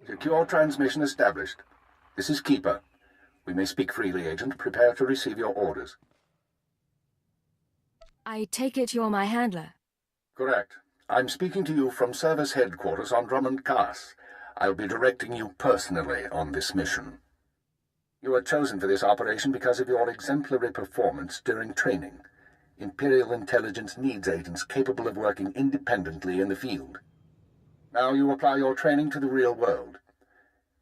Secure transmission established. This is Keeper. We may speak freely, Agent. Prepare to receive your orders. I take it you're my handler? Correct. I'm speaking to you from Service Headquarters on Drummond Cass. I'll be directing you personally on this mission. You were chosen for this operation because of your exemplary performance during training. Imperial intelligence needs agents capable of working independently in the field. Now you apply your training to the real world.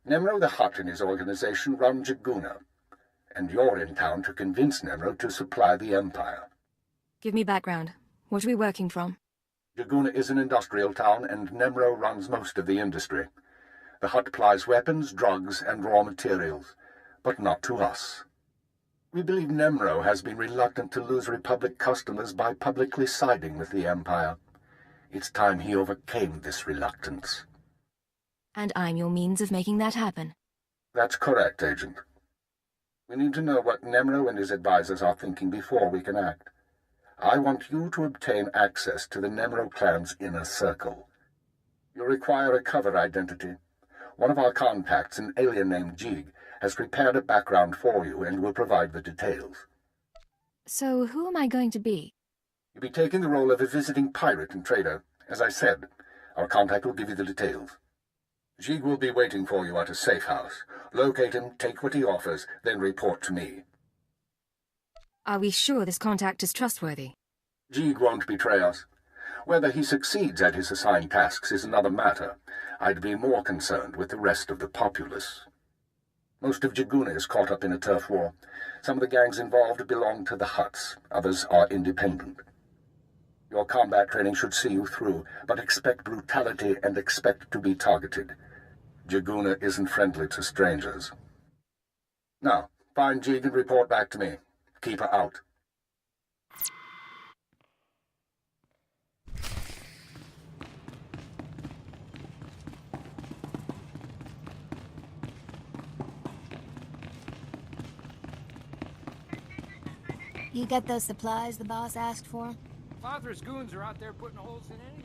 Nemro the Hutt and his organization run Jaguna, and you're in town to convince Nemro to supply the Empire. Give me background. What are we working from? Jaguna is an industrial town, and Nemro runs most of the industry. The Hutt supplies weapons, drugs, and raw materials, but not to us. We believe Nemro has been reluctant to lose Republic customers by publicly siding with the Empire. It's time he overcame this reluctance. And I'm your means of making that happen. That's correct, Agent. We need to know what Nemro and his advisors are thinking before we can act. I want you to obtain access to the Nemro clan's inner circle. You require a cover identity. One of our contacts, an alien named Jig, has prepared a background for you and will provide the details. So who am I going to be? You'll be taking the role of a visiting pirate and trader. As I said, our contact will give you the details. Jig will be waiting for you at a safe house. Locate him, take what he offers, then report to me. Are we sure this contact is trustworthy? Jig won't betray us. Whether he succeeds at his assigned tasks is another matter. I'd be more concerned with the rest of the populace. Most of Jaguna is caught up in a turf war. Some of the gangs involved belong to the Hutts. Others are independent. Your combat training should see you through, but expect brutality and expect to be targeted. Jaguna isn't friendly to strangers. Now, find Jig and report back to me. Keep her out. You get those supplies the boss asked for? Father's goons are out there putting holes in anything.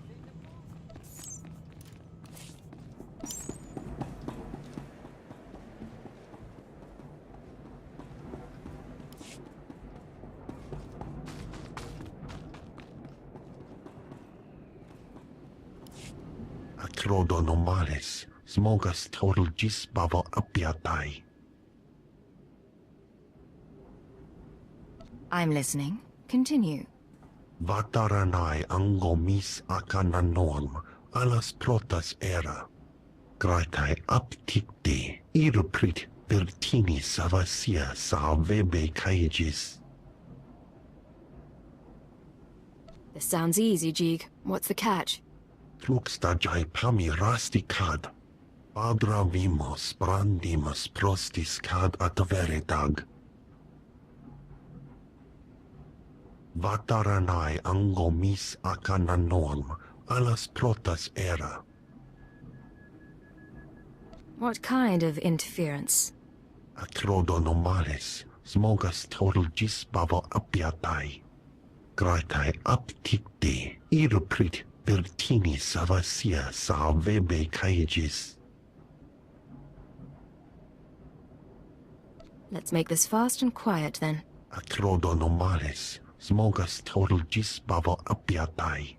Acrodonomales, smogas total gisbavo apiatai. I'm listening. Continue. Vataranai angomis akananorm, alas protas era. Graitai aptikte, iruprit vertini savasia sa vebe kaegis. This sounds easy, Jig. What's the catch? Fluxtajai pami rasticad. Padra vimos brandimus prostis cad atveredag. Vataranai angomis akananorm, alas protas era. What kind of interference? Acrodonomales, smogas total gisbavo apiatai. Graitai aptikte, iruprit vertini savasia sa vebe kaegis. Let's make this fast and quiet, then. Acrodonomales, smogas total gisbavo apiatai.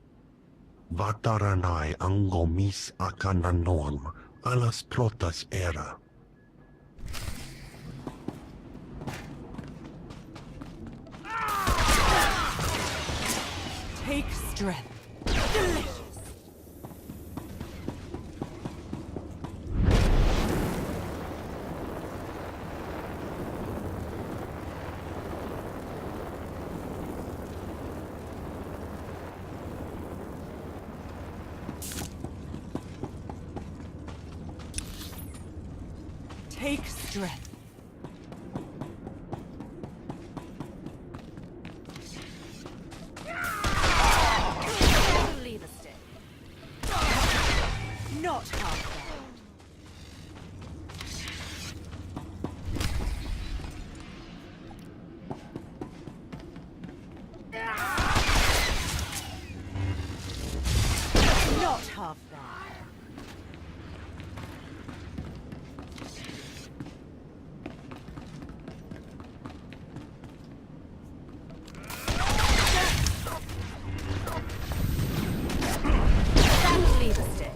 Vataranai angomis akananorm, alas protas era. Take strength. Delicious. Take strength. Leave a stick. Not half bad. Not half bad. That'll leave a stick.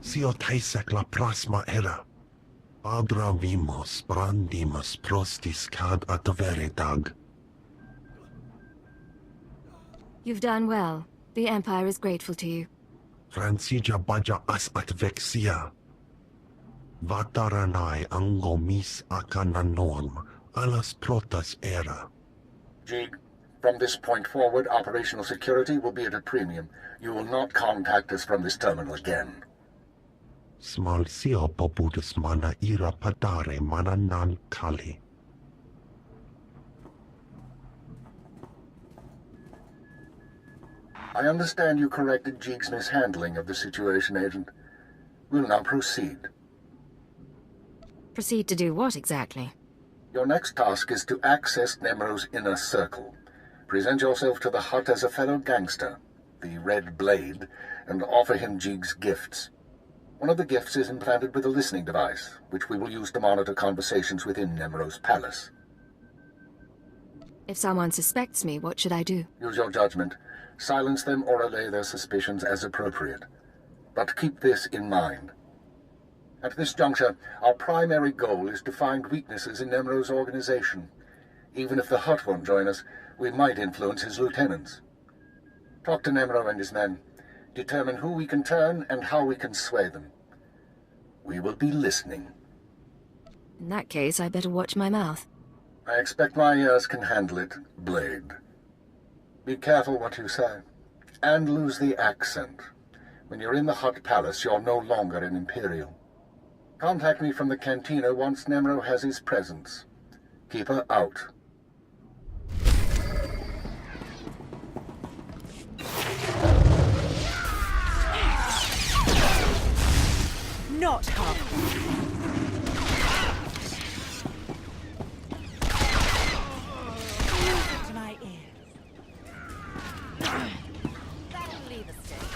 Sio taisek la prasma era. Adra vimos brandimus prostis cad adveretag. You've done well. The Empire is grateful to you. Francia baja as advexia. Vataranai angomis akananorm, alas protas era. Jig, from this point forward, operational security will be at a premium. You will not contact us from this terminal again. Smal sio popudus mana ira padare mana nan kali. I understand you corrected Jig's mishandling of the situation, Agent. We'll now proceed. Proceed to do what exactly? Your next task is to access Nemro's inner circle. Present yourself to the Hut as a fellow gangster, the Red Blade, and offer him Jig's gifts. One of the gifts is implanted with a listening device, which we will use to monitor conversations within Nemro's palace. If someone suspects me, what should I do? Use your judgment. Silence them or allay their suspicions as appropriate. But keep this in mind. At this juncture, our primary goal is to find weaknesses in Nemro's organization. Even if the Hutt won't join us, we might influence his lieutenants. Talk to Nemro and his men. Determine who we can turn and how we can sway them. We will be listening. In that case, I better watch my mouth. I expect my ears can handle it, Blade. Be careful what you say. And lose the accent. When you're in the Hutt Palace, you're no longer an Imperial. Contact me from the cantina once Nemro has his presence. Keep her out. Not half bad. Music to my ears. That'll leave a stick.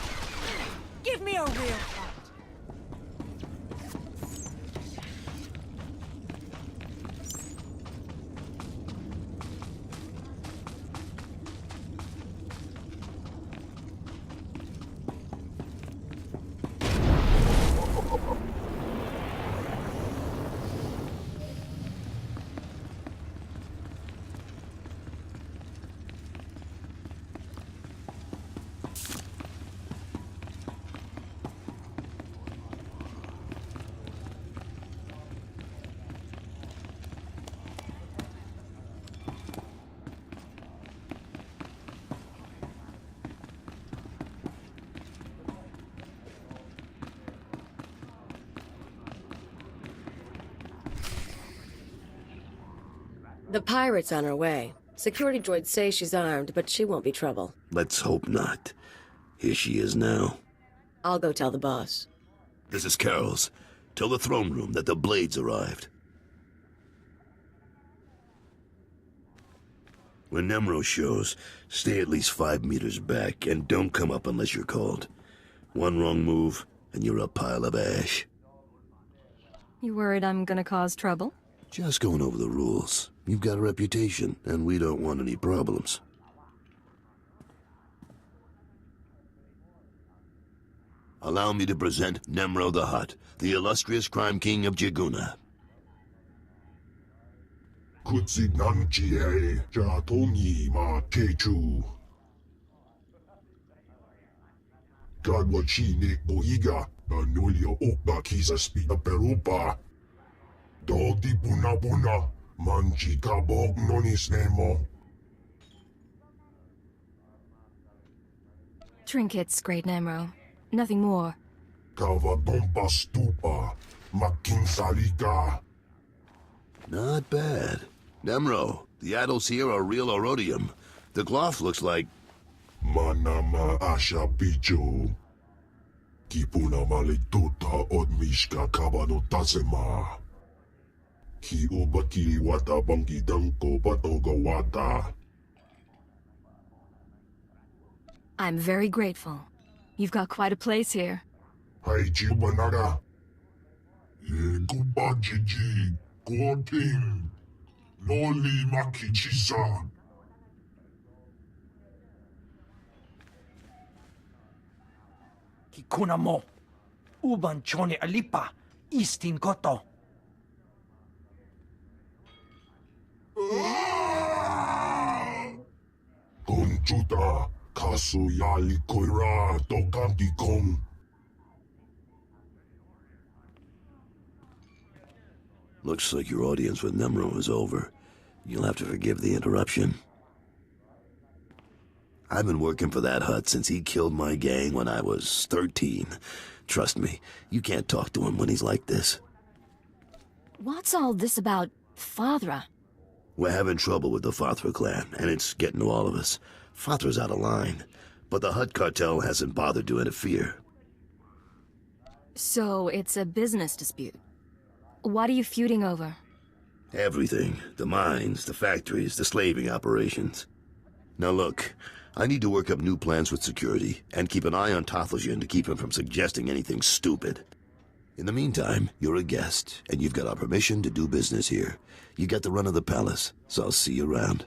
Give me a real fight. The pirate's on her way. Security droids say she's armed, but she won't be trouble. Let's hope not. Here she is now. I'll go tell the boss. This is Carol's. Tell the throne room that the Blades arrived. When Nemro shows, stay at least 5 meters back and don't come up unless you're called. One wrong move, and you're a pile of ash. You worried I'm gonna cause trouble? Just going over the rules. You've got a reputation, and we don't want any problems. Allow me to present Nemro the Hutt, the illustrious crime king of Jaguna. Kutsi Nanchi He, Jatomi Ma Techu. Gadwachi Nik Boiga, Anulia Okba Kisa Spita Perupa. Dodi Buna Buna, Manchi Kabok Nonis Nemo. Trinkets, Great Nemro. Nothing more. Kava Bomba Stupa, Makinsalika. Not bad. Nemro, the idols here are real Orodium. The cloth looks like... Manama Asha Bicho. Kipuna Malituta Odmishka Kabano Tasema. Ki Ubaki Wata Bangi Danko Batoga Wata. I'm very grateful. You've got quite a place here. Hai Jibanaga. Ye Gubajiji. Goting. Noli Makichisa. Kikuna mo. Uban chone alipa. Istin koto. Conchuta. Kasu Yali Koira. Tokanti Kong. Looks like your audience with Nemro is over. You'll have to forgive the interruption. I've been working for that Hut since he killed my gang when I was 13. Trust me, you can't talk to him when he's like this. What's all this about Fathra? We're having trouble with the Fathra clan, and it's getting to all of us. Fathra's out of line, but the Hut cartel hasn't bothered to interfere. So it's a business dispute. What are you feuding over? Everything. The mines, the factories, the slaving operations. Now look, I need to work up new plans with security, and keep an eye on Tothosian to keep him from suggesting anything stupid. In the meantime, you're a guest, and you've got our permission to do business here. You got the run of the palace, so I'll see you around.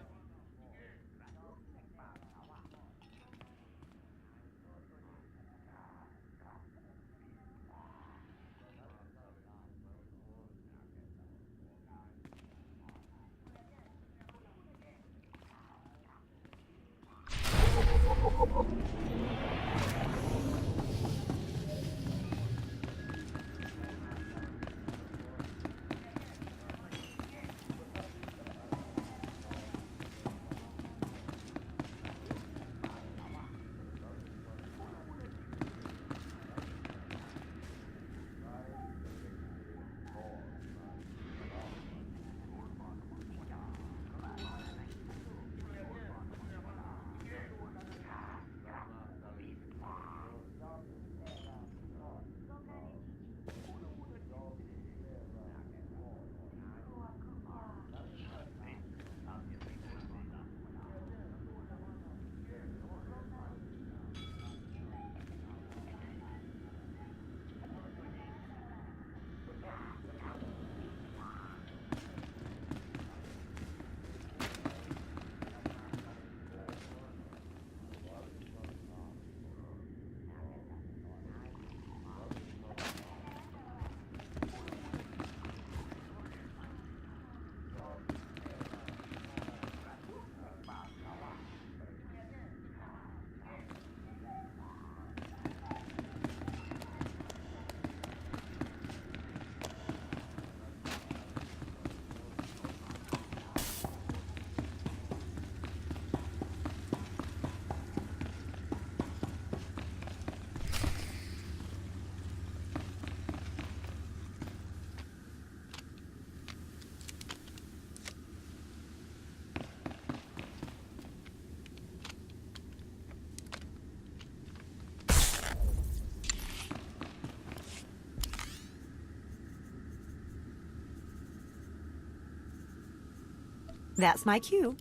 That's my cue.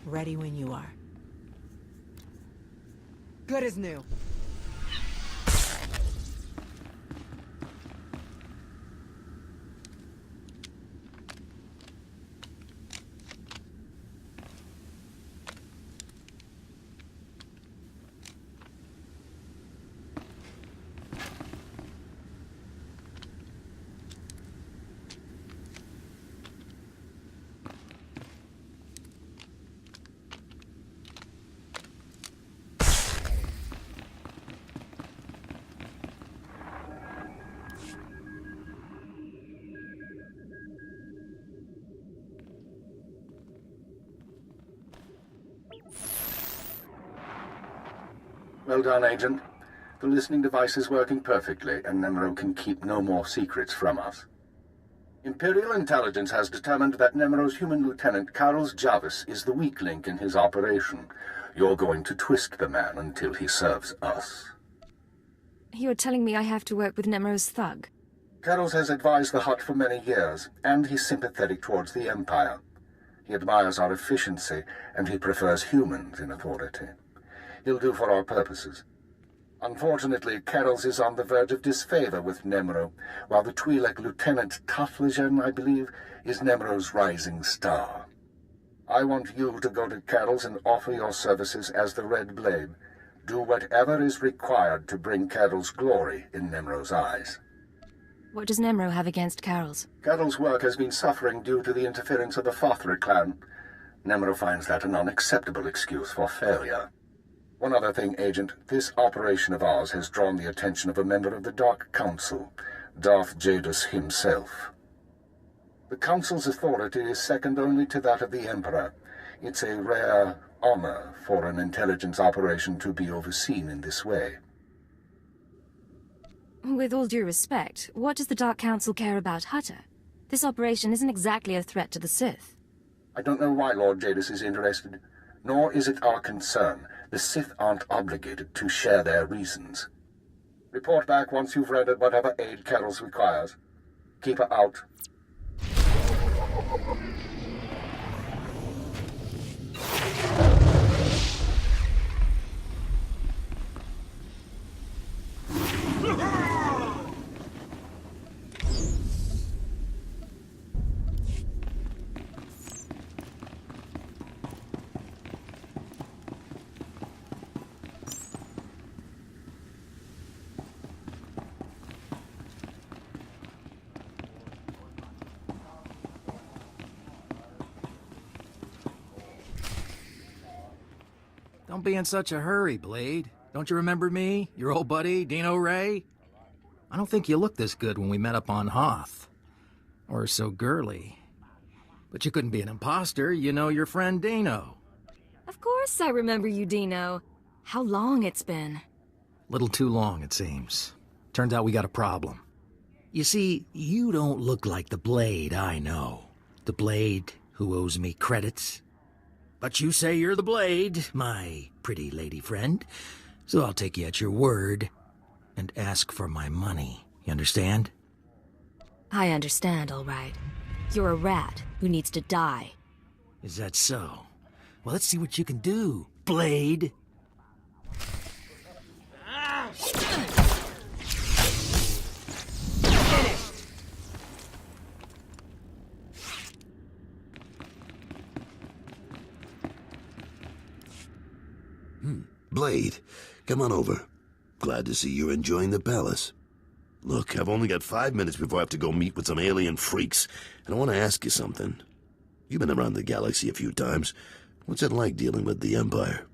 Ready when you are. Good as new. Well done, Agent. The listening device is working perfectly, and Nemro can keep no more secrets from us. Imperial intelligence has determined that Nemro's human lieutenant, Carlos Jarvis, is the weak link in his operation. You're going to twist the man until he serves us. You're telling me I have to work with Nemro's thug? Carlos has advised the Hutt for many years, and he's sympathetic towards the Empire. He admires our efficiency, and he prefers humans in authority. He'll do for our purposes. Unfortunately, Carlos is on the verge of disfavor with Nemro, while the Twi'lek Lieutenant Taflajan, I believe, is Nemro's rising star. I want you to go to Carlos and offer your services as the Red Blade. Do whatever is required to bring Carol's glory in Nemro's eyes. What does Nemro have against Carol's? Carol's work has been suffering due to the interference of the Fothra clan. Nemro finds that an unacceptable excuse for failure. One other thing, Agent. This operation of ours has drawn the attention of a member of the Dark Council, Darth Jadus himself. The Council's authority is second only to that of the Emperor. It's a rare honor for an intelligence operation to be overseen in this way. With all due respect, what does the Dark Council care about Hutta? This operation isn't exactly a threat to the Sith. I don't know why Lord Jadus is interested, nor is it our concern. The Sith aren't obligated to share their reasons. Report back once you've rendered whatever aid Carol's requires. Keep her out. Don't be in such a hurry, Blade. Don't you remember me? Your old buddy, Dino Ray? I don't think you looked this good when we met up on Hoth. Or so girly. But you couldn't be an imposter. You know your friend Dino. Of course I remember you, Dino. How long it's been. Little too long, it seems. Turns out we got a problem. You see, you don't look like the Blade I know. The Blade who owes me credits. But you say you're the Blade, my pretty lady friend. So I'll take you at your word and ask for my money. You understand? I understand, all right. You're a rat who needs to die. Is that so? Well, let's see what you can do, Blade. Blade, come on over. Glad to see you're enjoying the palace. Look, I've only got 5 minutes before I have to go meet with some alien freaks, and I want to ask you something. You've been around the galaxy a few times. What's it like dealing with the Empire?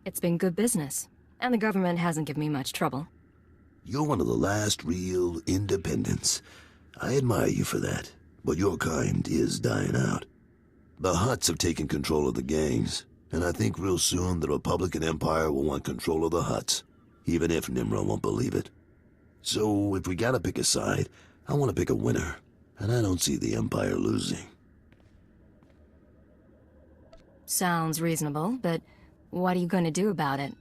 It's been good business, and the government hasn't given me much trouble. You're one of the last real independents. I admire you for that, but your kind is dying out. The Hutts have taken control of the gangs, and I think real soon the Republican Empire will want control of the Hutts, even if Nimro won't believe it. So if we gotta pick a side, I want to pick a winner, and I don't see the Empire losing. Sounds reasonable, but what are you going to do about it?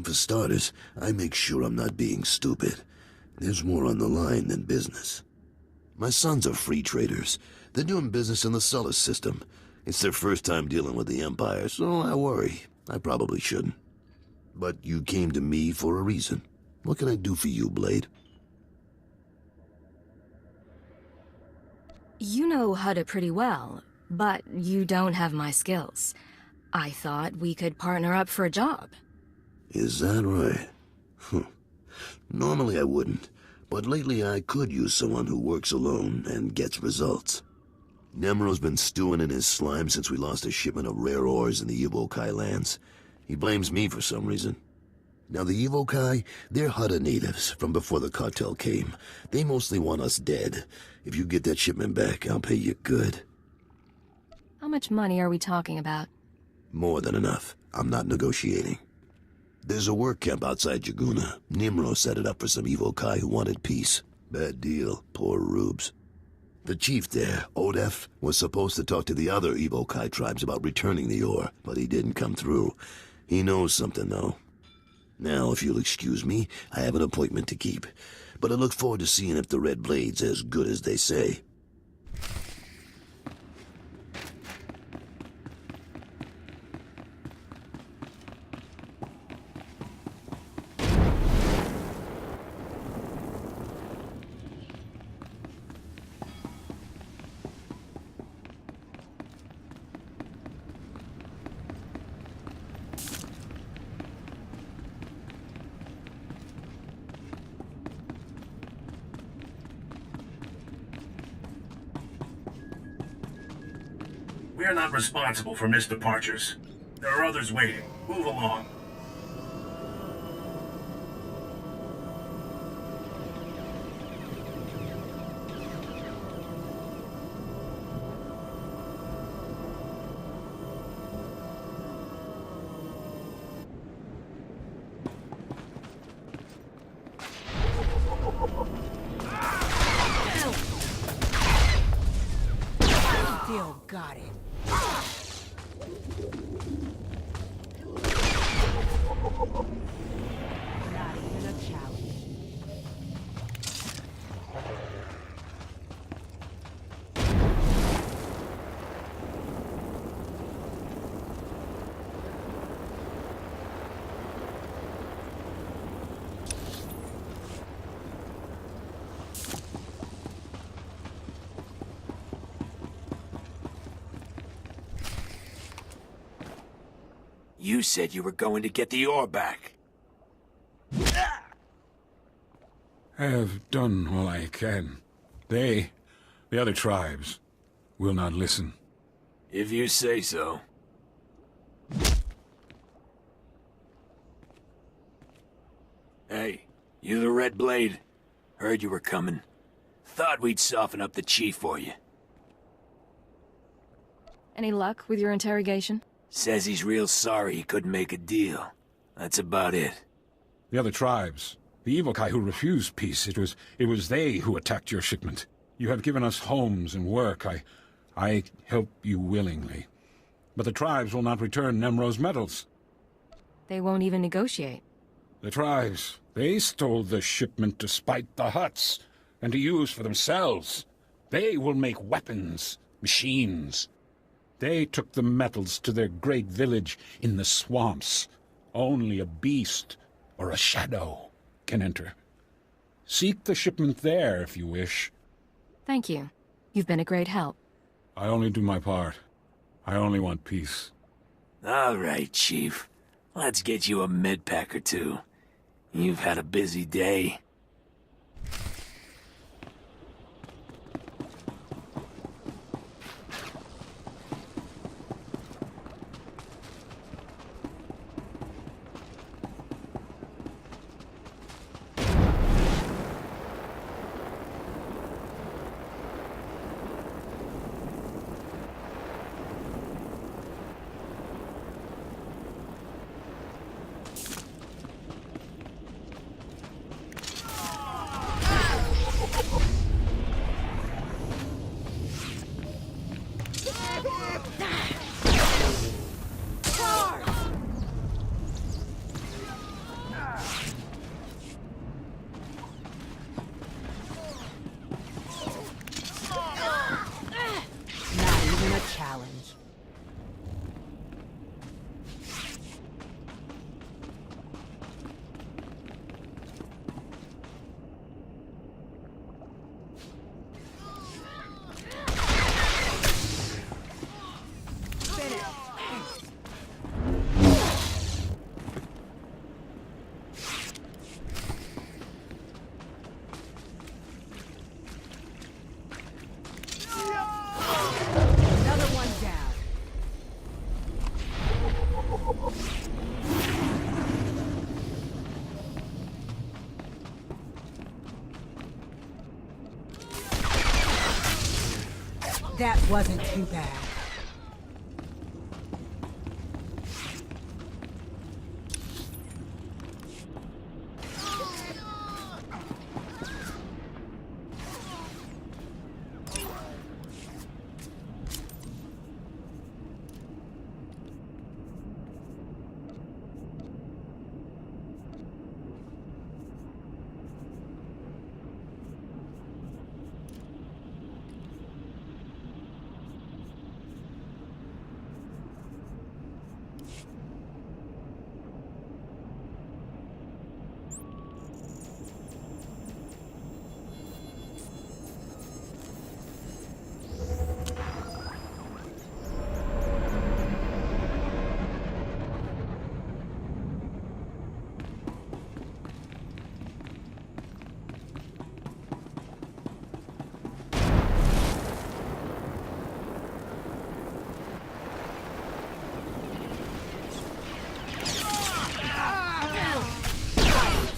For starters, I make sure I'm not being stupid. There's more on the line than business. My sons are free traders. They're doing business in the Sullus system. It's their first time dealing with the Empire, so I worry. I probably shouldn't. But you came to me for a reason. What can I do for you, Blade? You know Hutta pretty well, but you don't have my skills. I thought we could partner up for a job. Is that right? Normally I wouldn't, but lately I could use someone who works alone and gets results. Nemro's been stewing in his slime since we lost a shipment of rare ores in the Evokai lands. He blames me for some reason. Now the Evokai, they're Hutta natives from before the cartel came. They mostly want us dead. If you get that shipment back, I'll pay you good. How much money are we talking about? More than enough. I'm not negotiating. There's a work camp outside Jaguna. Nimro set it up for some evokai who wanted peace. Bad deal. Poor rubes. The chief there, Odef, was supposed to talk to the other evokai tribes about returning the ore, but he didn't come through. He knows something, though. Now, if you'll excuse me, I have an appointment to keep. But I look forward to seeing if the Red Blade's as good as they say. We're not responsible for missed departures. There are others waiting. Move along. Still got it. Not even a challenge. You said you were going to get the ore back. I have done all I can. The other tribes, will not listen. If you say so. Hey, you the Red Blade? Heard you were coming. Thought we'd soften up the chief for you. Any luck with your interrogation? Says he's real sorry he couldn't make a deal. That's about it. The other tribes, the Evokai who refused peace, it was they who attacked your shipment. You have given us homes and work. I help you willingly. But the tribes will not return Nemro's metals. They won't even negotiate. The tribes, they stole the shipment to spite the Hutts, and to use for themselves. They will make weapons, machines. They took the metals to their great village in the swamps. Only a beast or a shadow can enter. Seek the shipment there if you wish. Thank you. You've been a great help. I only do my part. I only want peace. All right, Chief. Let's get you a med pack or two. You've had a busy day. Challenge. That wasn't too bad.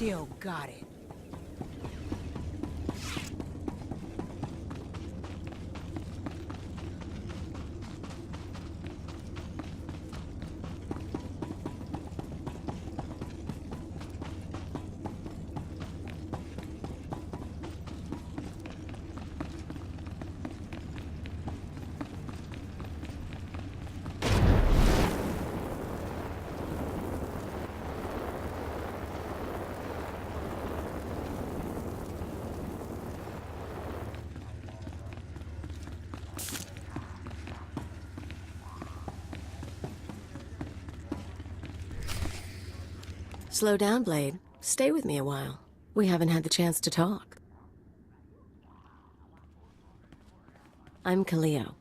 Still got it. Slow down, Blade. Stay with me a while. We haven't had the chance to talk. I'm Kaleo.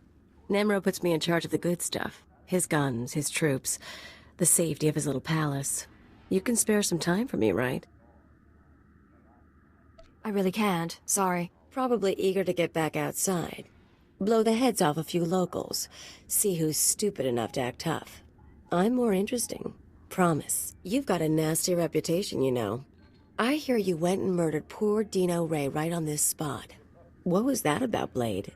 Nemro puts me in charge of the good stuff. His guns, his troops, the safety of his little palace. You can spare some time for me, right? I really can't. Sorry. Probably eager to get back outside. Blow the heads off a few locals. See who's stupid enough to act tough. I'm more interesting. Promise. You've got a nasty reputation, you know. I hear you went and murdered poor Dino Ray right on this spot. What was that about, Blade?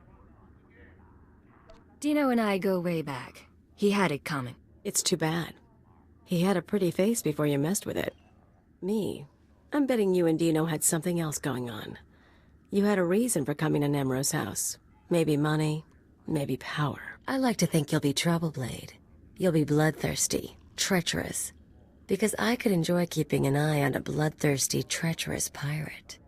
Dino and I go way back. He had it coming. It's too bad. He had a pretty face before you messed with it. Me, I'm betting you and Dino had something else going on. You had a reason for coming to Nemro's house. Maybe money, maybe power. I like to think you'll be trouble, Blade. You'll be bloodthirsty, treacherous. Because I could enjoy keeping an eye on a bloodthirsty, treacherous pirate.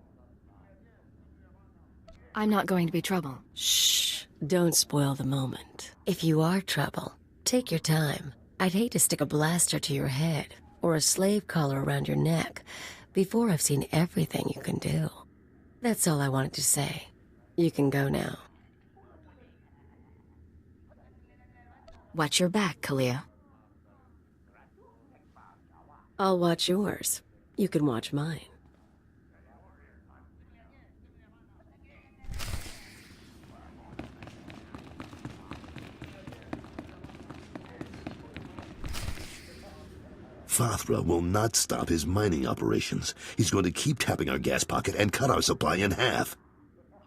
I'm not going to be trouble. Shh. Don't spoil the moment. If you are trouble, take your time. I'd hate to stick a blaster to your head or a slave collar around your neck before I've seen everything you can do. That's all I wanted to say. You can go now. Watch your back, Kaleo. I'll watch yours. You can watch mine. Fathra will not stop his mining operations. He's going to keep tapping our gas pocket and cut our supply in half.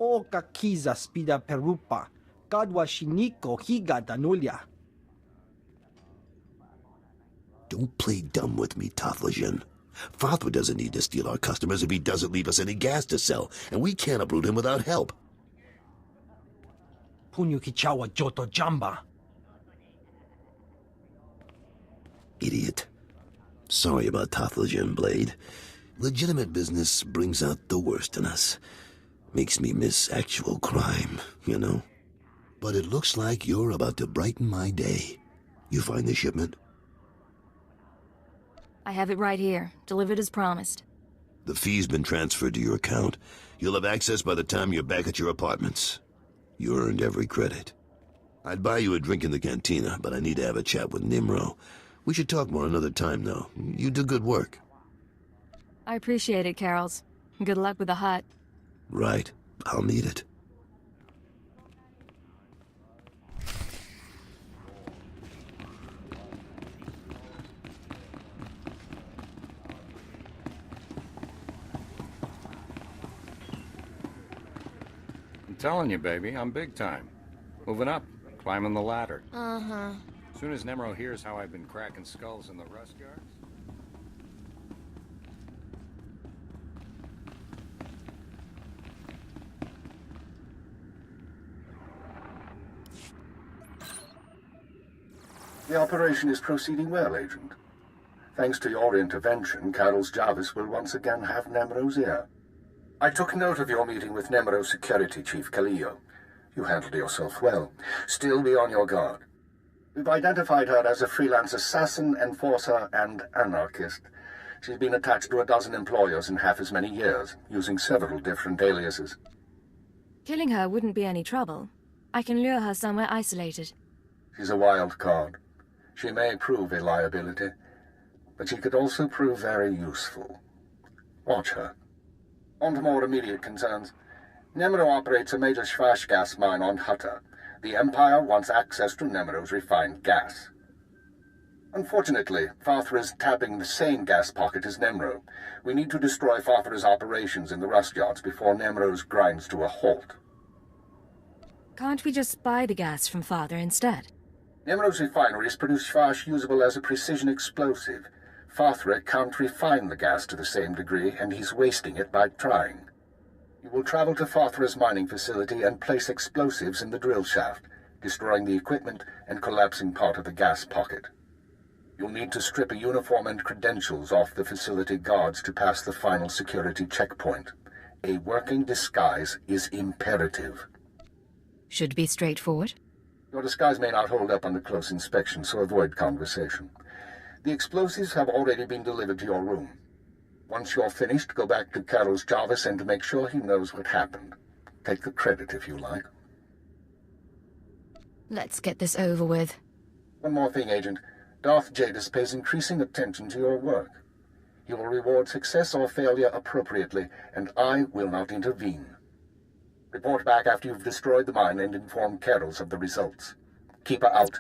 O kakiza spida perupa. Kadwa shiniko higa danulia. Don't play dumb with me, Tothlajan. Fathra doesn't need to steal our customers if he doesn't leave us any gas to sell, and we can't uproot him without help. Punyu kichawa joto jamba. Idiot. Sorry about Tothlajan, Blade. Legitimate business brings out the worst in us. Makes me miss actual crime, you know? But it looks like you're about to brighten my day. You find the shipment? I have it right here, delivered as promised. The fee's been transferred to your account. You'll have access by the time you're back at your apartments. You earned every credit. I'd buy you a drink in the cantina, but I need to have a chat with Nimro. We should talk more another time, though. You do good work. I appreciate it, Carols. Good luck with the hut. Right. I'll need it. I'm telling you, baby, I'm big time. Moving up, climbing the ladder. Uh-huh. As soon as Nemro hears how I've been cracking skulls in the rust yards... The operation is proceeding well, Agent. Thanks to your intervention, Carol's Jarvis will once again have Nemro's ear. I took note of your meeting with Nemro's security chief, Kaleo. You handled yourself well. Still be on your guard. We've identified her as a freelance assassin, enforcer, and anarchist. She's been attached to a dozen employers in half as many years, using several different aliases. Killing her wouldn't be any trouble. I can lure her somewhere isolated. She's a wild card. She may prove a liability, but she could also prove very useful. Watch her. On to more immediate concerns. Nemro operates a major Schwash gas mine on Hutta. The Empire wants access to Nemro's refined gas. Unfortunately, Farthra is tapping the same gas pocket as Nemro. We need to destroy Farthra's operations in the rust yards before Nemro's grinds to a halt. Can't we just buy the gas from Father instead? Nemro's refineries produce Fash usable as a precision explosive. Farthra can't refine the gas to the same degree, and he's wasting it by trying. You will travel to Farthra's mining facility and place explosives in the drill shaft, destroying the equipment and collapsing part of the gas pocket. You'll need to strip a uniform and credentials off the facility guards to pass the final security checkpoint. A working disguise is imperative. Should be straightforward. Your disguise may not hold up under close inspection, so avoid conversation. The explosives have already been delivered to your room. Once you're finished, go back to Carol's Jarvis and make sure he knows what happened. Take the credit if you like. Let's get this over with. One more thing, Agent. Darth Jadis pays increasing attention to your work. He will reward success or failure appropriately, and I will not intervene. Report back after you've destroyed the mine and inform Carols of the results. Keep her out.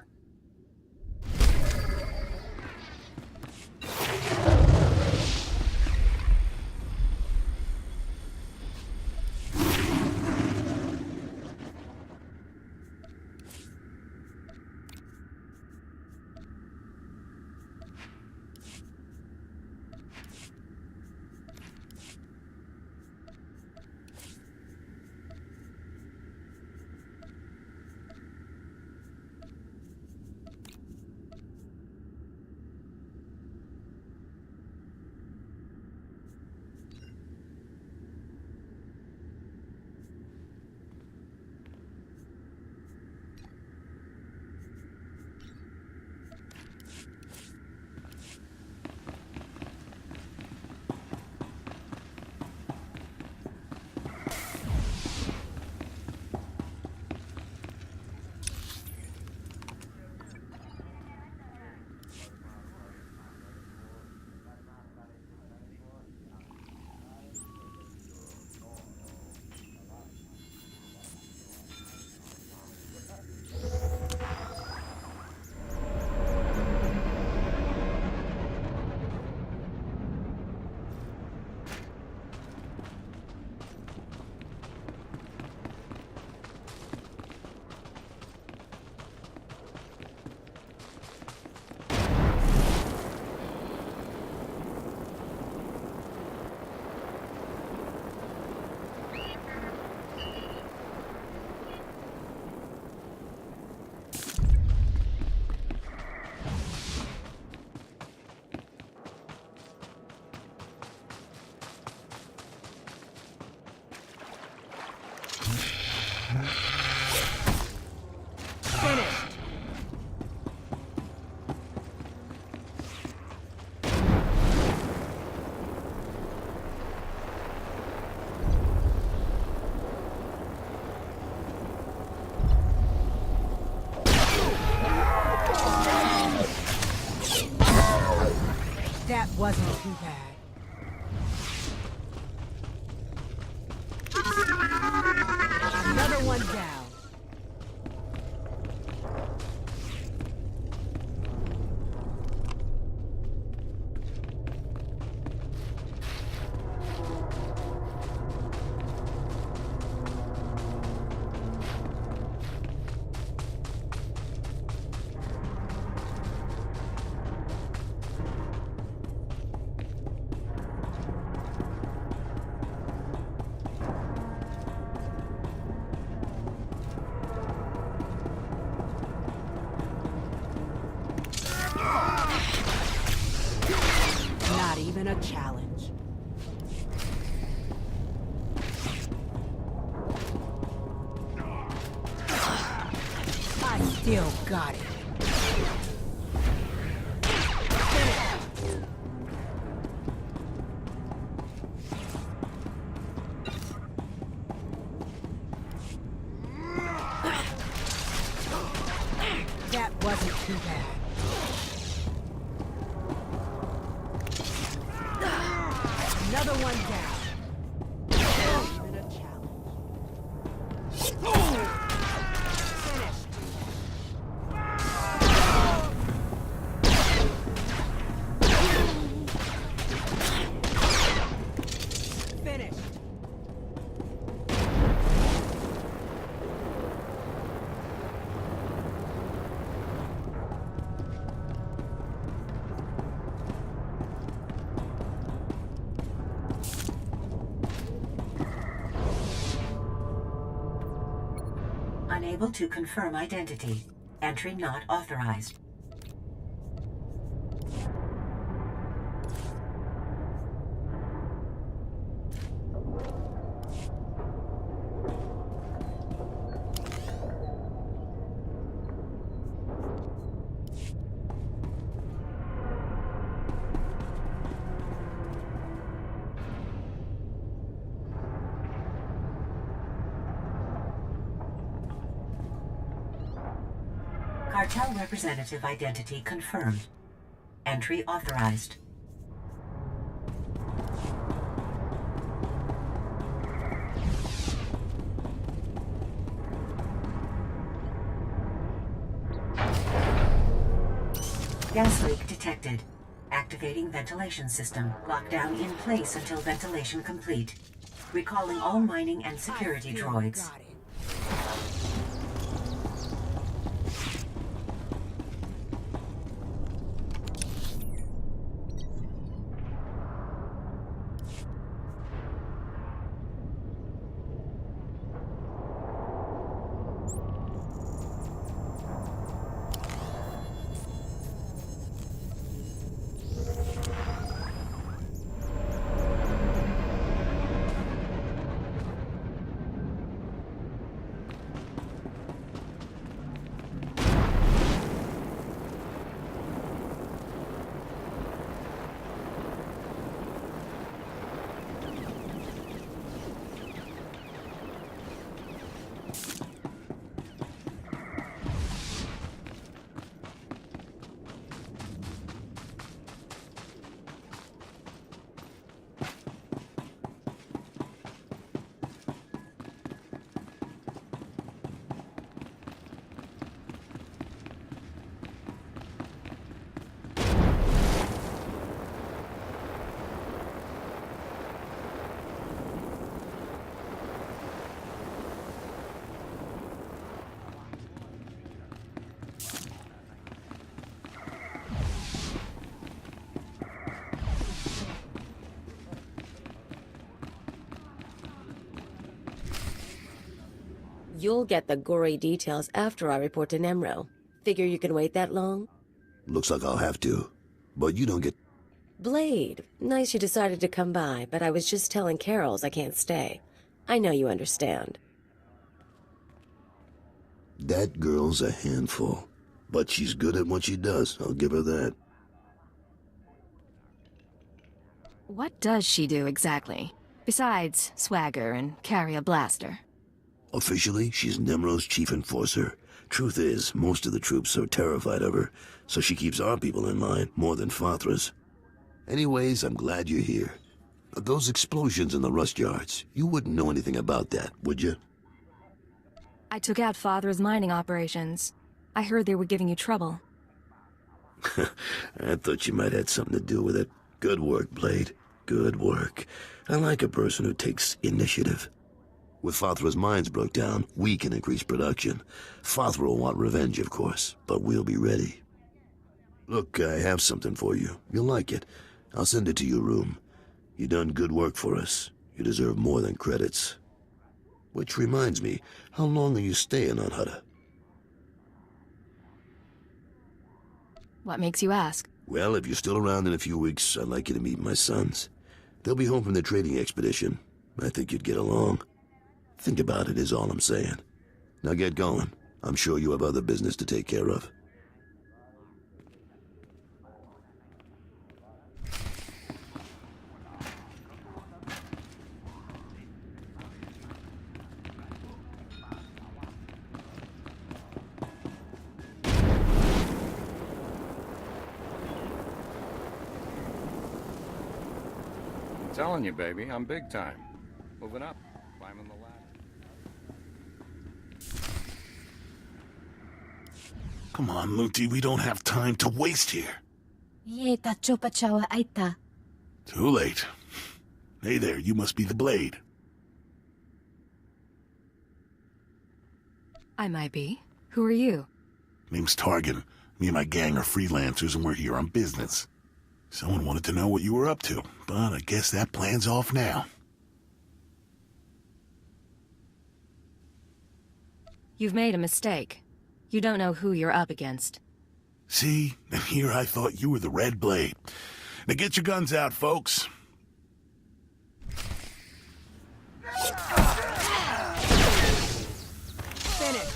That wasn't too bad. Another one down. Not even a challenge. I still got it. That wasn't too bad. Another one down. Not even a challenge. Finished. Unable to confirm identity. Entry not authorized. Cartel representative identity confirmed. Entry authorized. Gas leak detected. Activating ventilation system. Lockdown in place until ventilation complete. Recalling all mining and security droids. You'll get the gory details after I report to Nemro. Figure you can wait that long? Looks like I'll have to. But you don't get... Blade, nice you decided to come by, but I was just telling Carols I can't stay. I know you understand. That girl's a handful. But she's good at what she does, I'll give her that. What does she do exactly? Besides swagger and carry a blaster. Officially, she's Nemro's chief enforcer. Truth is, most of the troops are terrified of her, so she keeps our people in line more than Fathra's. Anyways, I'm glad you're here. Those explosions in the rust yards, you wouldn't know anything about that, would you? I took out Father's mining operations. I heard they were giving you trouble. I thought you might have had something to do with it. Good work, Blade. Good work. I like a person who takes initiative. With Fathra's mines broke down, we can increase production. Fathra will want revenge, of course, but we'll be ready. Look, I have something for you. You'll like it. I'll send it to your room. You done good work for us. You deserve more than credits. Which reminds me, how long are you staying on Hutta? What makes you ask? Well, if you're still around in a few weeks, I'd like you to meet my sons. They'll be home from their trading expedition. I think you'd get along. Think about it is all I'm saying. Now get going. I'm sure you have other business to take care of. I'm telling you, baby, I'm big time. Moving up, climbing the ladder. Come on, Luti, we don't have time to waste here. Yeta chopa chawa aita. Too late. Hey there, you must be the Blade. I might be. Who are you? Name's Targan. Me and my gang are freelancers and we're here on business. Someone wanted to know what you were up to, but I guess that plan's off now. You've made a mistake. You don't know who you're up against. See? And here I thought you were the Red Blade. Now get your guns out, folks. Finish.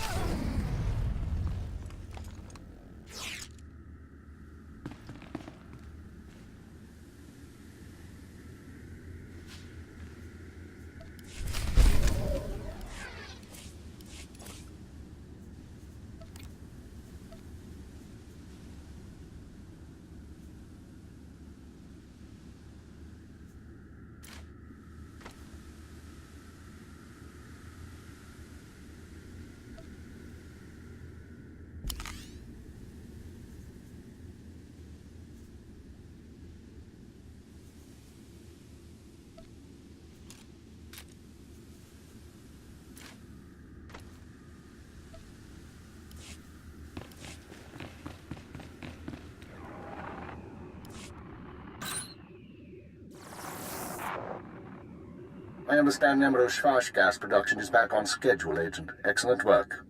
I understand Nemro's Schwash gas production is back on schedule, Agent. Excellent work.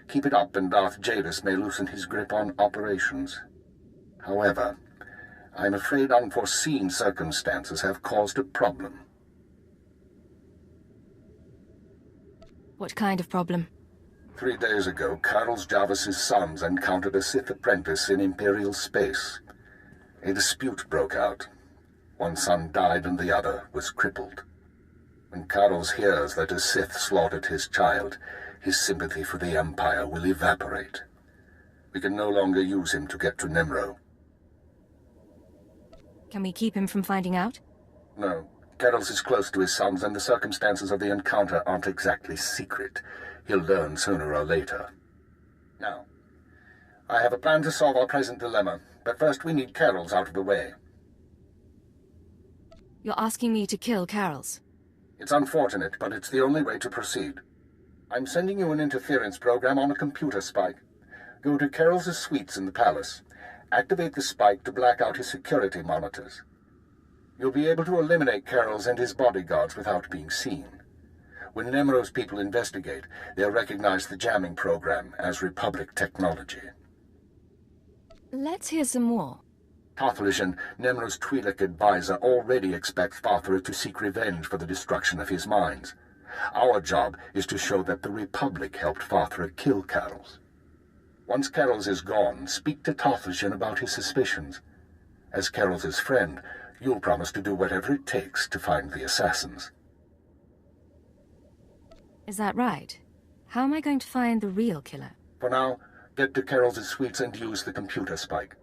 Keep it up, and Darth Jadis may loosen his grip on operations. However, I'm afraid unforeseen circumstances have caused a problem. What kind of problem? 3 days ago, Carlos Jarvis's sons encountered a Sith apprentice in Imperial space. A dispute broke out. One son died and the other was crippled. When Carlos hears that a Sith slaughtered his child, his sympathy for the Empire will evaporate. We can no longer use him to get to Nemro. Can we keep him from finding out? No. Carlos is close to his sons, and the circumstances of the encounter aren't exactly secret. He'll learn sooner or later. Now, I have a plan to solve our present dilemma, but first we need Carol's out of the way. You're asking me to kill Carol's? It's unfortunate, but it's the only way to proceed. I'm sending you an interference program on a computer spike. Go to Carol's suites in the palace. Activate the spike to black out his security monitors. You'll be able to eliminate Carol's and his bodyguards without being seen. When Nemro's people investigate, they'll recognize the jamming program as Republic technology. Let's hear some more. Tothlishan, Nemro's Twi'lek advisor, already expects Father to seek revenge for the destruction of his mines. Our job is to show that the Republic helped Father kill Carol's. Once Carol's is gone, speak to Tothlishan about his suspicions. As Carol's friend, you'll promise to do whatever it takes to find the assassins. Is that right? How am I going to find the real killer? For now, get to Carol's suites and use the computer spike.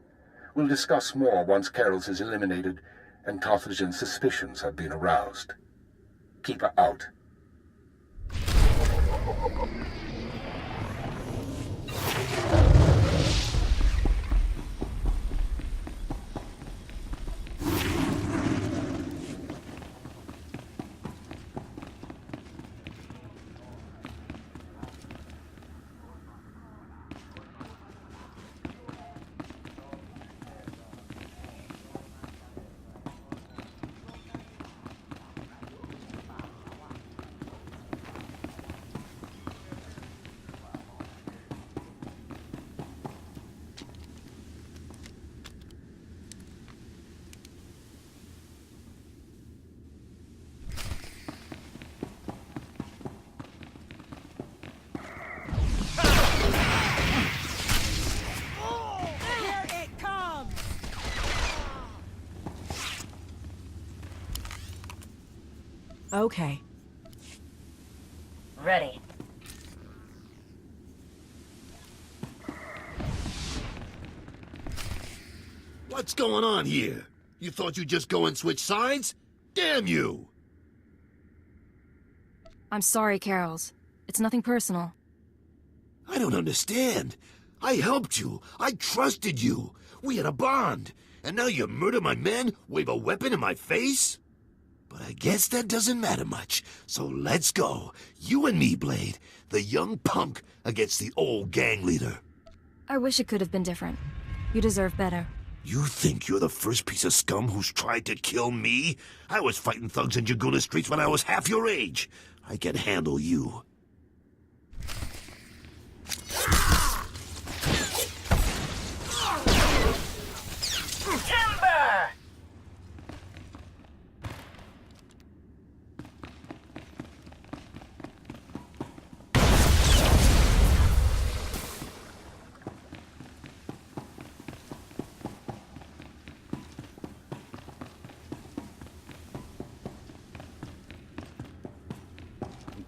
We'll discuss more once Carol's is eliminated and Tothlishan's suspicions have been aroused. Keep her out. Okay. Ready. What's going on here? You thought you'd just go and switch sides? Damn you! I'm sorry, Carol's. It's nothing personal. I don't understand. I helped you. I trusted you. We had a bond. And now you murder my men, wave a weapon in my face? But I guess that doesn't matter much. So let's go. You and me, Blade. The young punk against the old gang leader. I wish it could have been different. You deserve better. You think you're the first piece of scum who's tried to kill me? I was fighting thugs in Jaguna streets when I was half your age. I can handle you.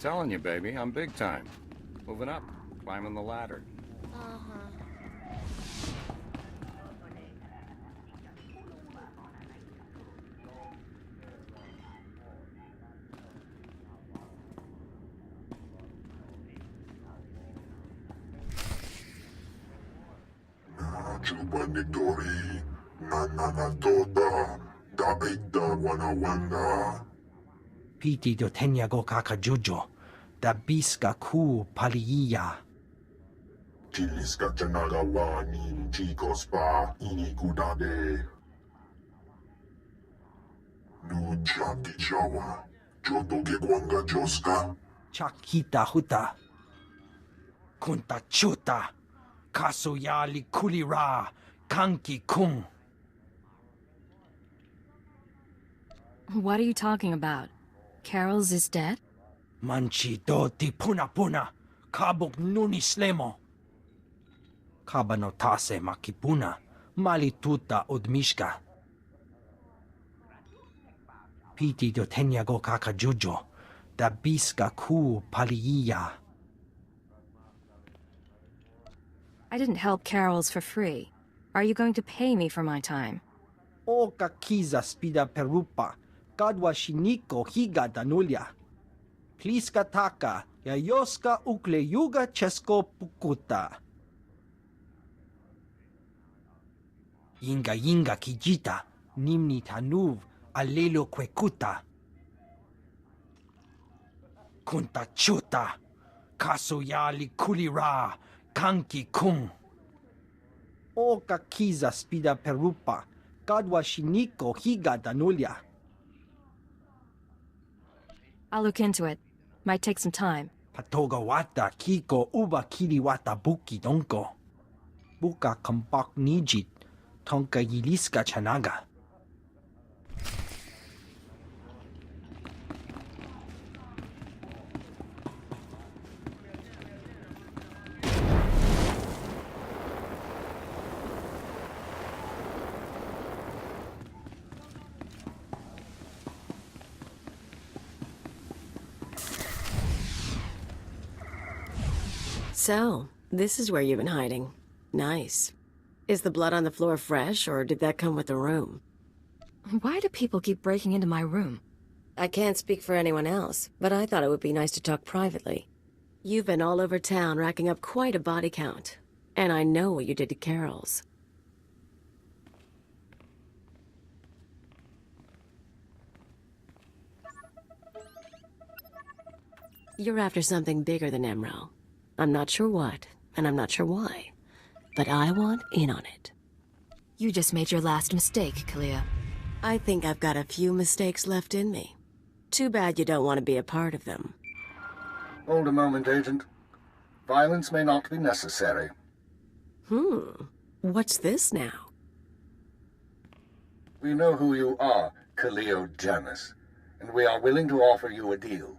telling you, baby, I'm big time. Moving up, climbing the ladder. Chubanitori, nananatoda, daida wanawanda. Piti do tenyago kakajujo, da biska ku paliya. Chiliska chanagawani, chicos pa, inikudade. Nujati jawa, jodoge gwanga joska. Chakita Hutta. Kunta chuta. Kasoyali kulira. Kanki kung. What are you talking about? Carol's is dead? Manchi doti puna puna. Kabuk nunislemo. Kabanotase makipuna. Malituta odmishka. Piti do tenyago kakajujo. Da biska ku paliya. I didn't help Carol's for free. Are you going to pay me for my time? O kakiza spida perupa. Kadwa shiniko higa danulya. Pliska taka. Yayoska ukle yuga chesko pukuta. Yinga yinga kijita. Nimni tanuv. Alelo kwekuta. Kunta chuta. Kasoyali kulira. Kanki kung. O kakiza spida perupa. Kadwa shiniko higa danulya. I'll look into it. Might take some time. Patoga wata kiko uba kiri wata buki donko. Buka kampak nijit. Tonka yiliska chanaga. So, this is where you've been hiding. Nice. Is the blood on the floor fresh, or did that come with the room? Why do people keep breaking into my room? I can't speak for anyone else, but I thought it would be nice to talk privately. You've been all over town racking up quite a body count, and I know what you did to Carol's. You're after something bigger than Emerald. I'm not sure what, and I'm not sure why, but I want in on it. You just made your last mistake, Kalia. I think I've got a few mistakes left in me. Too bad you don't want to be a part of them. Hold a moment, Agent. Violence may not be necessary. What's this now? We know who you are, Kaleo Janus, and we are willing to offer you a deal.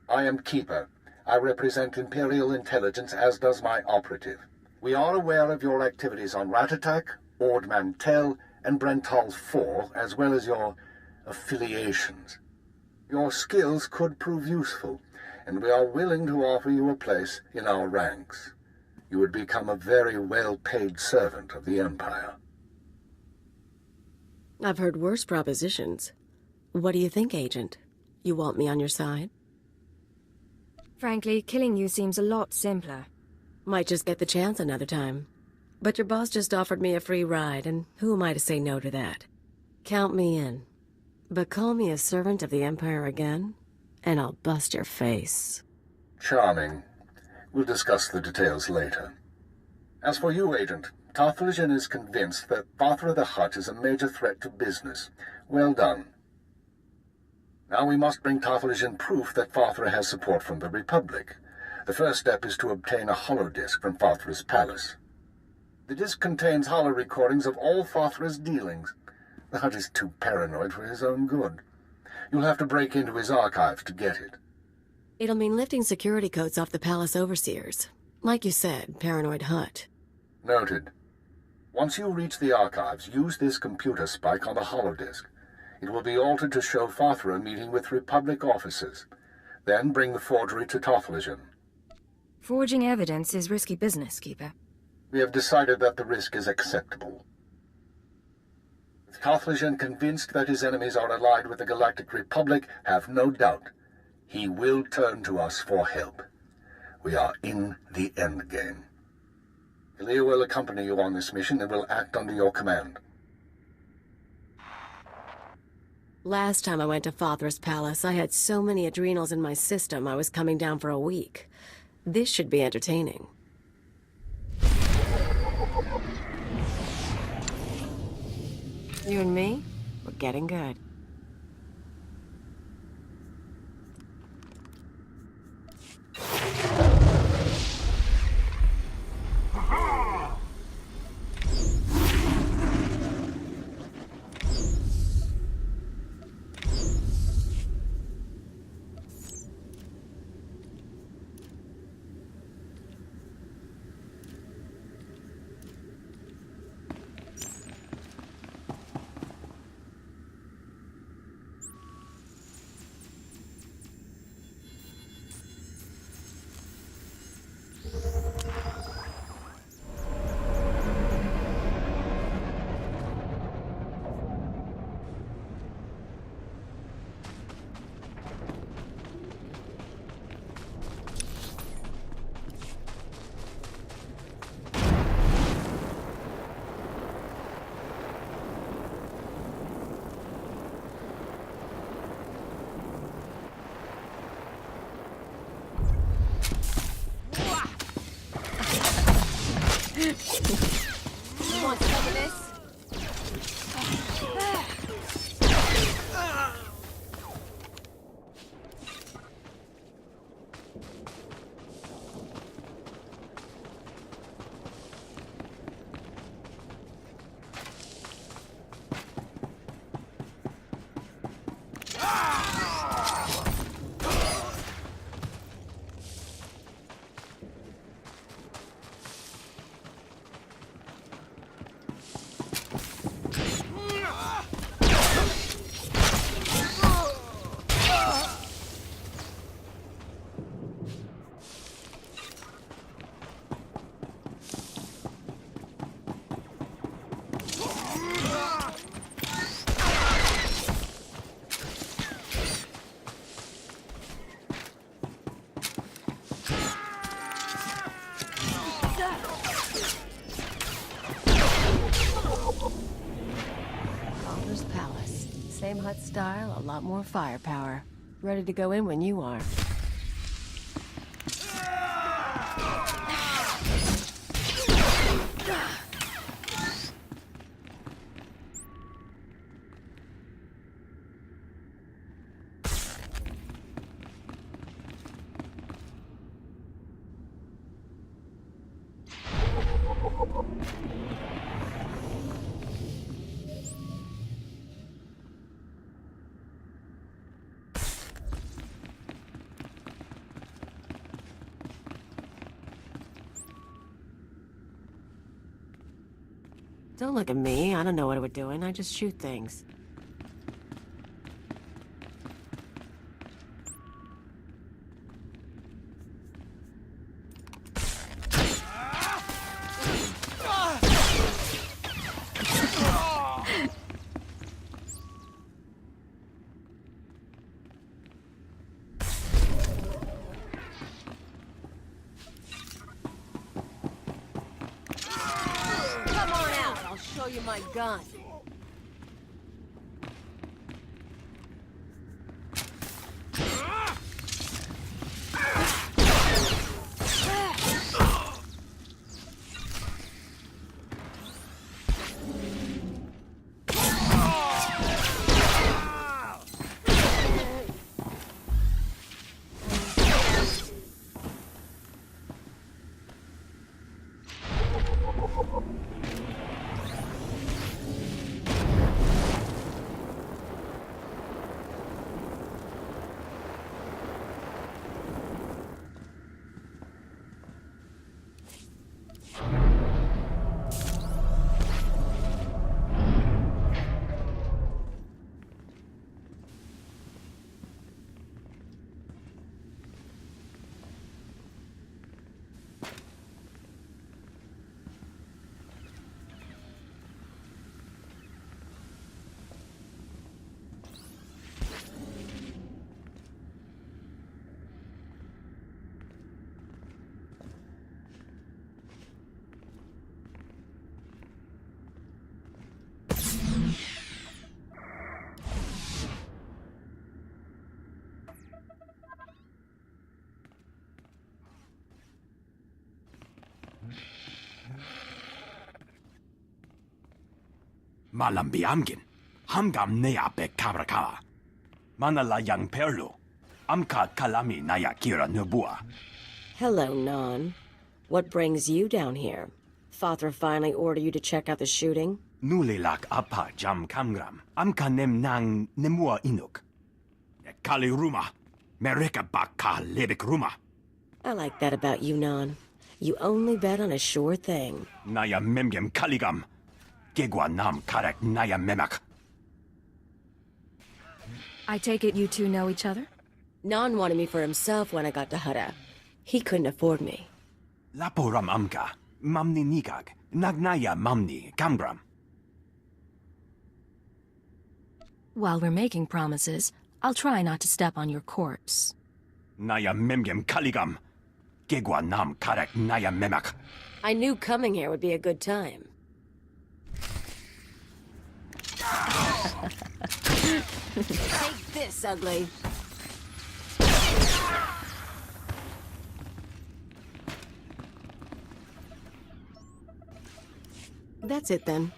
I am Keeper. I represent Imperial intelligence, as does my operative. We are aware of your activities on Ratatak, Ord Mantell, and Brental 4, as well as your affiliations. Your skills could prove useful, and we are willing to offer you a place in our ranks. You would become a very well-paid servant of the Empire. I've heard worse propositions. What do you think, Agent? You want me on your side? Frankly, killing you seems a lot simpler. Might just get the chance another time. But your boss just offered me a free ride, and who am I to say no to that? Count me in. But call me a servant of the Empire again, and I'll bust your face. Charming. We'll discuss the details later. As for you, Agent, Tarthalion is convinced that Fathra the Hutt is a major threat to business. Well done. Now we must bring Tarthalion proof that Fathra has support from the Republic. The first step is to obtain a holodisk from Fathra's palace. The disk contains holo recordings of all Fathra's dealings. The Hutt is too paranoid for his own good. You'll have to break into his archives to get it. It'll mean lifting security codes off the palace overseers. Like you said, paranoid Hutt. Noted. Once you reach the archives, use this computer spike on the holodisk. It will be altered to show Fathra meeting with Republic officers. Then bring the forgery to Tothlegion. Forging evidence is risky business, Keeper. We have decided that the risk is acceptable. With Tothlegion convinced that his enemies are allied with the Galactic Republic, have no doubt he will turn to us for help. We are in the endgame. Elia will accompany you on this mission and will act under your command. Last time I went to Father's Palace, I had so many adrenals in my system I was coming down for a week. This should be entertaining. You and me, we're getting good. You want some of this? Same Hut style, a lot more firepower. Ready to go in when you are. Don't look at me. I don't know what we're doing. I just shoot things. Show you my gun. Malambi amgin. Hamgam nea be kabraka. Manala yang perlu. Amka kalami naya kira nubua. Hello, Non. What brings you down here? Father finally ordered you to check out the shooting? Nulilak apa jam kamgram. Amka nem nang nemua inuk. Kali ruma. Mereka baka lebek ruma. I like that about you, Non. You only bet on a sure thing. Naya memgem kaligam. Gegwa nam karek naya memak. I take it you two know each other? Non wanted me for himself when I got to Hutta. He couldn't afford me. Laporam amka. Mamni nikag. Nagnaya mamni kambram. While we're making promises, I'll try not to step on your corpse. Naya memgem kaligam. Gegwa nam karek naya memak. I knew coming here would be a good time. Take this, ugly. That's it, then.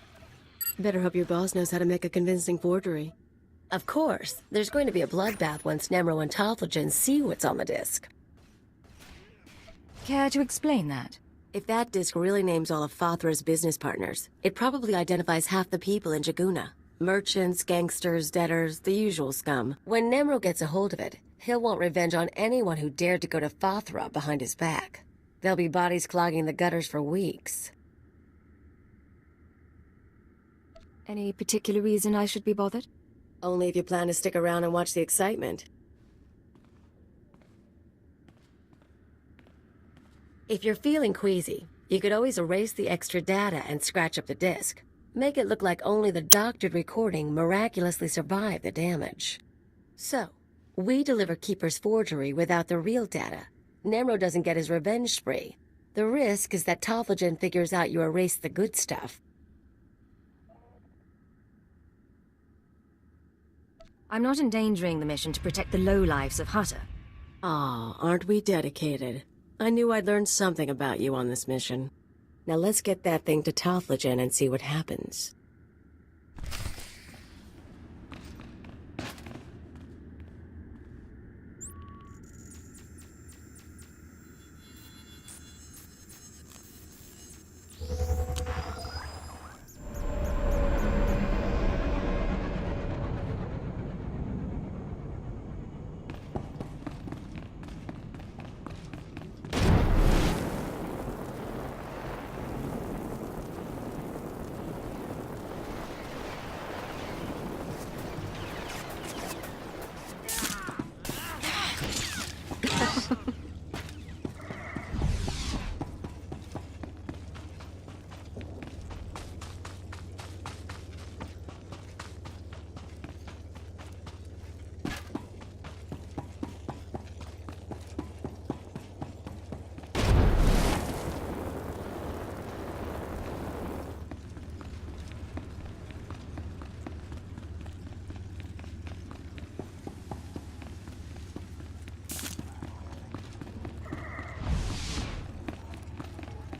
Better hope your boss knows how to make a convincing forgery. Of course, there's going to be a bloodbath once Nemro and Tothlogen see what's on the disc. Care to explain that? If that disc really names all of Fathra's business partners, it probably identifies half the people in Jaguna. Merchants, gangsters, debtors, the usual scum. When Nemro gets a hold of it, he'll want revenge on anyone who dared to go to Fathra behind his back. There'll be bodies clogging the gutters for weeks. Any particular reason I should be bothered? Only if you plan to stick around and watch the excitement. If you're feeling queasy, you could always erase the extra data and scratch up the disk. Make it look like only the doctored recording miraculously survived the damage. So, we deliver Keeper's forgery without the real data. Nemro doesn't get his revenge spree. The risk is that Tothlogen figures out you erased the good stuff. I'm not endangering the mission to protect the lowlives of Hutta. Aw, aren't we dedicated? I knew I'd learn something about you on this mission. Now let's get that thing to Tothlogen and see what happens.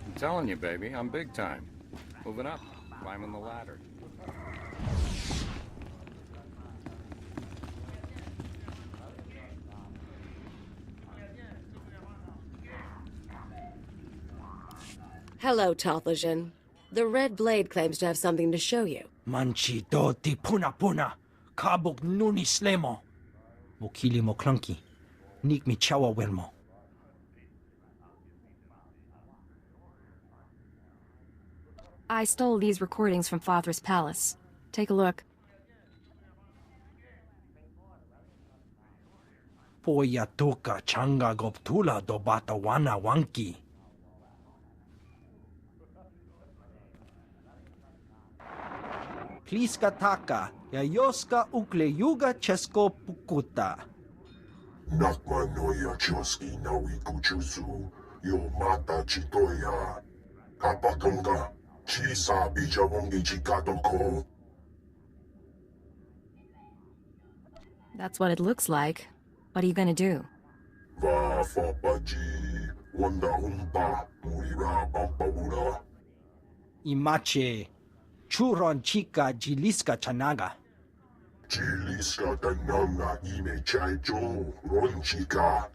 I'm telling you, baby, I'm big time. Moving up, climbing the ladder. Hello, Tothlogen. The Red Blade claims to have something to show you. Manchi do ti puna puna. Kabuk nuni slemo. Mokili mo clunky. Nik mi chawa welmo. I stole these recordings from Father's palace. Take a look. Poya tuka changa goptula do bata wana wanki. Pliska taka, yayoska ukle yuga chesko pukuta. Nakma noya choski nawi kuchuzu, yo mata chitoya. Kapatonga, chisa bija wongi chikatoko. That's what it looks like. What are you gonna do? Va fa baji, wanda umpa, murira pampabura. Imache, churon chica jiliska chanaga. Jiliska tananga ime chaijo ronchika.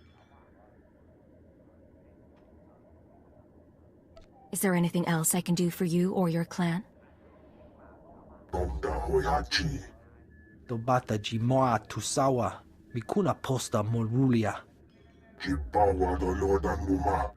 Is there anything else I can do for you or your clan? Bonda hoyachi. Dobata jimoa tusawa, mikuna posta morulia. Jibawa doloda numa.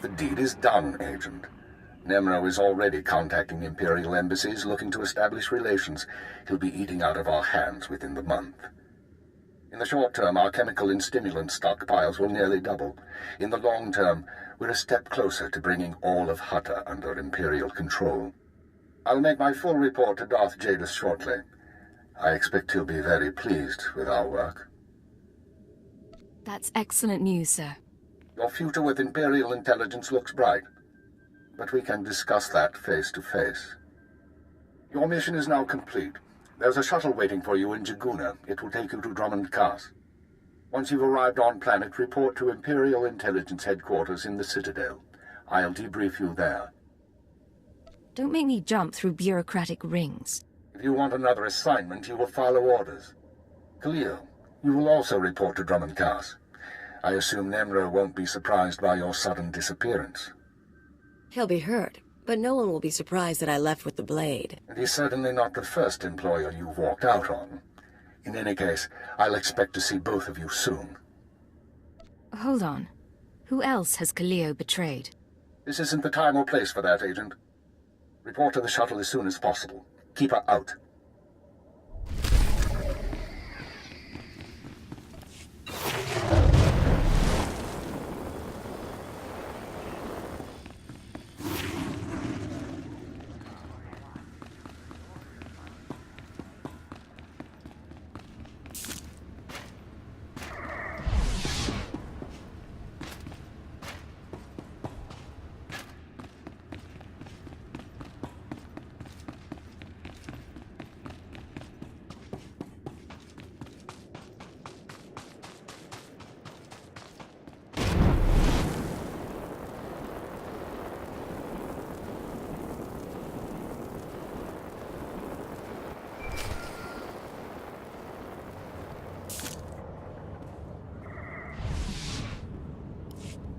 The deed is done, Agent. Nemro is already contacting Imperial embassies looking to establish relations. He'll be eating out of our hands within the month. In the short term, our chemical and stimulant stockpiles will nearly double. In the long term, we're a step closer to bringing all of Hutta under Imperial control. I'll make my full report to Darth Jadis shortly. I expect he'll be very pleased with our work. That's excellent news, sir. Your future with Imperial intelligence looks bright, but we can discuss that face to face. Your mission is now complete. There's a shuttle waiting for you in Jaguna. It will take you to Drummond Cast. Once you've arrived on planet, report to Imperial intelligence headquarters in the Citadel. I'll debrief you there. Don't make me jump through bureaucratic rings. If you want another assignment, you will follow orders. Khalil, you will also report to Drummond Cast. I assume Nemro won't be surprised by your sudden disappearance. He'll be hurt, but no one will be surprised that I left with the blade. And he's certainly not the first employer you've walked out on. In any case, I'll expect to see both of you soon. Hold on. Who else has Khalil betrayed? This isn't the time or place for that, Agent. Report to the shuttle as soon as possible. Keep her out.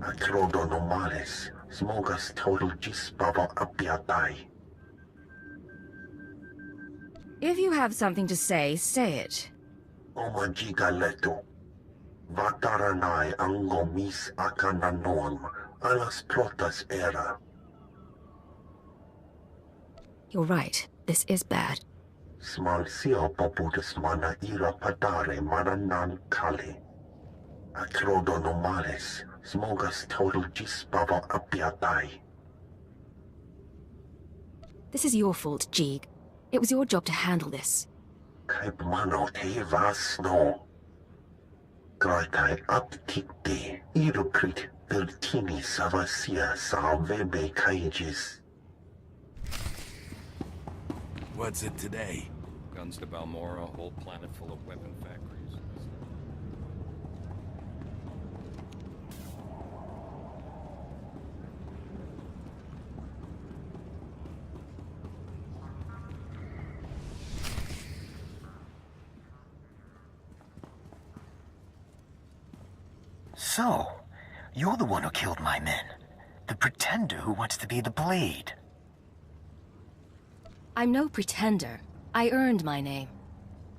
Atrodo normales, smogas total gisbaba apiatai. If you have something to say, say it. Omajiga leto. Vataranai angomis akananoam, alas protas era. You're right. This is bad. Smalsio poputus mana ira padare mananan kale. Atrodo normales, smogas total gisbaba apiatai. This is your fault, Jeeg. It was your job to handle this. Kaip mano te vasno. Graitai aptikte, irukrit vertini savasia salvebe kaijis. What's it today? Guns to Balmora, a whole planet full of weapon factories. So, you're the one who killed my men. The pretender who wants to be the Blade. I'm no pretender. I earned my name.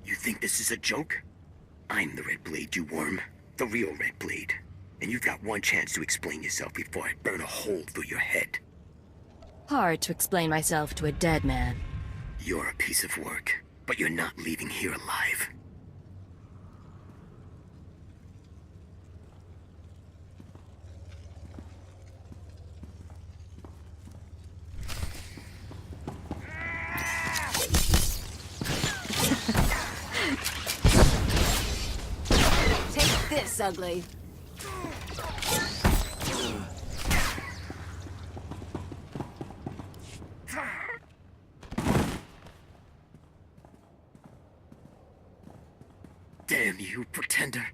You think this is a joke? I'm the Red Blade, you worm. The real Red Blade. And you've got one chance to explain yourself before I burn a hole through your head. Hard to explain myself to a dead man. You're a piece of work, but you're not leaving here alive. looks ugly. Damn you, pretender.